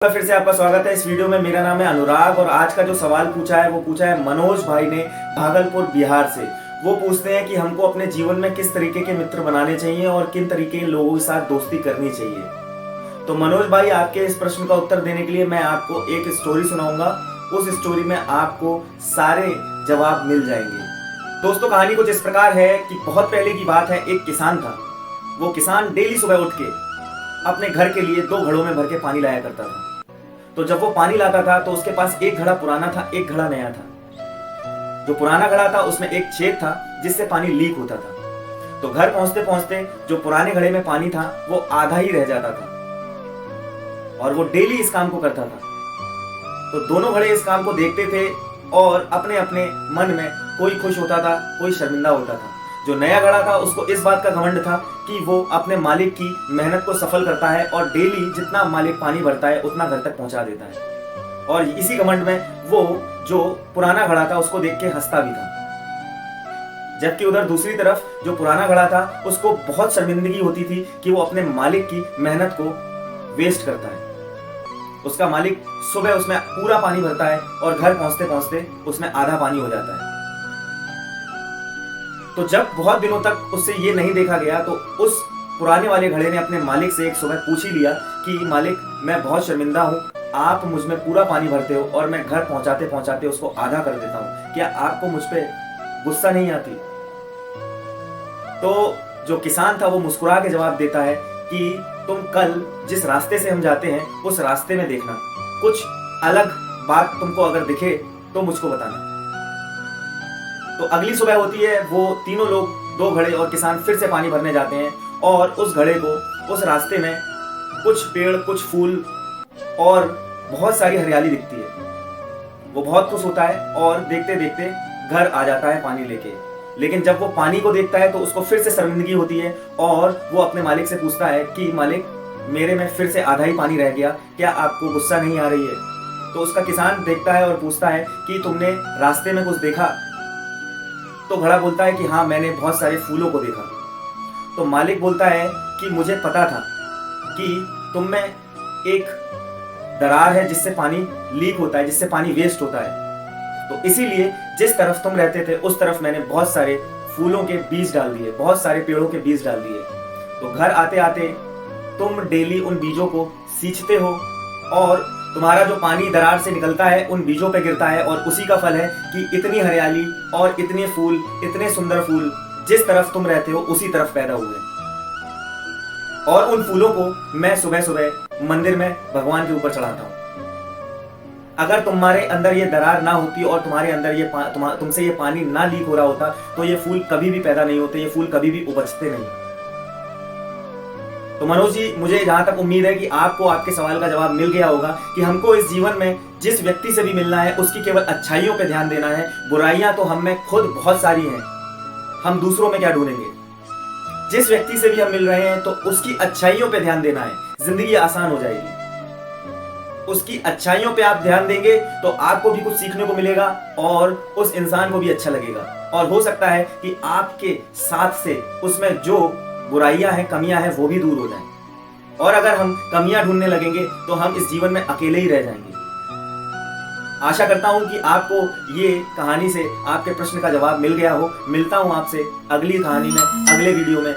फिर से आपका स्वागत है इस वीडियो में। मेरा नाम है अनुराग और आज का जो सवाल पूछा है वो पूछा है मनोज भाई ने भागलपुर बिहार से। वो पूछते हैं कि हमको अपने जीवन में किस तरीके के मित्र बनाने चाहिए और किन तरीके के लोगों के साथ दोस्ती करनी चाहिए। तो मनोज भाई, आपके इस प्रश्न का उत्तर देने के लिए मैं आपको एक स्टोरी सुनाऊंगा। उस स्टोरी में आपको सारे जवाब मिल जाएंगे। दोस्तों, कहानी कुछ इस प्रकार है कि बहुत पहले की बात है। एक किसान था। वो किसान डेली सुबह उठ के अपने घर के लिए 2 घड़ों में भर के पानी लाया करता था। तो जब वो पानी लाता था तो उसके पास एक घड़ा पुराना था, एक घड़ा नया था। जो पुराना घड़ा था उसमें एक छेद था जिससे पानी लीक होता था। तो घर पहुंचते पहुंचते जो पुराने घड़े में पानी था वो आधा ही रह जाता था और वो डेली इस काम को करता था। तो दोनों घड़े इस काम को देखते थे और अपने अपने मन में कोई खुश होता था, कोई शर्मिंदा होता था। जो नया घड़ा था उसको इस बात का घमंड था कि वो अपने मालिक की मेहनत को सफल करता है और डेली जितना मालिक पानी भरता है उतना घर तक पहुंचा देता है। और इसी घमंड में वो जो पुराना घड़ा था उसको देख के हंसता भी था। जबकि उधर दूसरी तरफ जो पुराना घड़ा था उसको बहुत शर्मिंदगी होती थी कि वो अपने मालिक की मेहनत को वेस्ट करता है। उसका मालिक सुबह उसमें पूरा पानी भरता है और घर पहुंचते पहुंचते उसमें आधा पानी हो जाता है। तो जब बहुत दिनों तक उससे ये नहीं देखा गया तो उस पुराने वाले घड़े ने अपने मालिक से एक सुबह पूछ ही लिया कि मालिक, मैं बहुत शर्मिंदा हूँ, आप मुझ में पूरा पानी भरते हो और मैं घर पहुंचाते पहुंचाते उसको आधा कर देता हूँ, क्या आपको मुझ पे गुस्सा नहीं आती? तो जो किसान था वो मुस्कुरा के जवाब देता है कि तुम कल जिस रास्ते से हम जाते हैं उस रास्ते में देखना, कुछ अलग बात तुमको अगर दिखे तो मुझको बताना। तो अगली सुबह होती है, वो तीनों लोग 2 घड़े और किसान फिर से पानी भरने जाते हैं और उस घड़े को उस रास्ते में कुछ पेड़, कुछ फूल और बहुत सारी हरियाली दिखती है। वो बहुत खुश होता है और देखते देखते घर आ जाता है पानी लेके। लेकिन जब वो पानी को देखता है तो उसको फिर से शर्मिंदगी होती है और वो अपने मालिक से पूछता है कि मालिक, मेरे में फिर से आधा ही पानी रह गया, क्या आपको गुस्सा नहीं आ रही है? तो उसका किसान देखता है और पूछता है कि तुमने रास्ते में कुछ देखा? तो घड़ा बोलता है कि हाँ, मैंने बहुत सारे फूलों को देखा। तो मालिक बोलता है कि मुझे पता था कि तुम में एक दरार है जिससे पानी लीक होता है, जिससे पानी वेस्ट होता है। तो इसीलिए जिस तरफ तुम रहते थे उस तरफ मैंने बहुत सारे फूलों के बीज डाल दिए, बहुत सारे पेड़ों के बीज डाल दिए। तो घर आते आते तुम डेली उन बीजों को सींचते हो और तुम्हारा जो पानी दरार से निकलता है उन बीजों पे गिरता है और उसी का फल है कि इतनी हरियाली और इतने फूल, इतने सुंदर फूल जिस तरफ तुम रहते हो उसी तरफ पैदा हुए। और उन फूलों को मैं सुबह सुबह मंदिर में भगवान के ऊपर चढ़ाता हूँ। अगर तुम्हारे अंदर ये दरार ना होती और तुम्हारे अंदर ये तुमसे ये पानी ना लीक हो रहा होता तो ये फूल कभी भी पैदा नहीं होते, ये फूल कभी भी उपजते नहीं। तो मनोज जी, मुझे जहां तक उम्मीद है कि आपको आपके सवाल का जवाब मिल गया होगा कि हमको इस जीवन में जिस व्यक्ति से भी मिलना है उसकी केवल अच्छाइयों पे ध्यान देना है। बुराइयां तो हम में खुद बहुत सारी हैं, हम दूसरों में क्या ढूंढेंगे। जिस व्यक्ति से भी हम मिल रहे हैं तो उसकी अच्छाइयों पे ध्यान देना है, जिंदगी आसान हो जाएगी। उसकी अच्छाइयों पे आप ध्यान देंगे तो आपको भी कुछ सीखने को मिलेगा और उस इंसान को भी अच्छा लगेगा। और हो सकता है कि आपके साथ से उसमें जो बुराइयां हैं, कमियां हैं, वो भी दूर हो जाएं। और अगर हम कमियां ढूंढने लगेंगे तो हम इस जीवन में अकेले ही रह जाएंगे। आशा करता हूं कि आपको ये कहानी से आपके प्रश्न का जवाब मिल गया हो। मिलता हूं आपसे अगली कहानी में, अगले वीडियो में।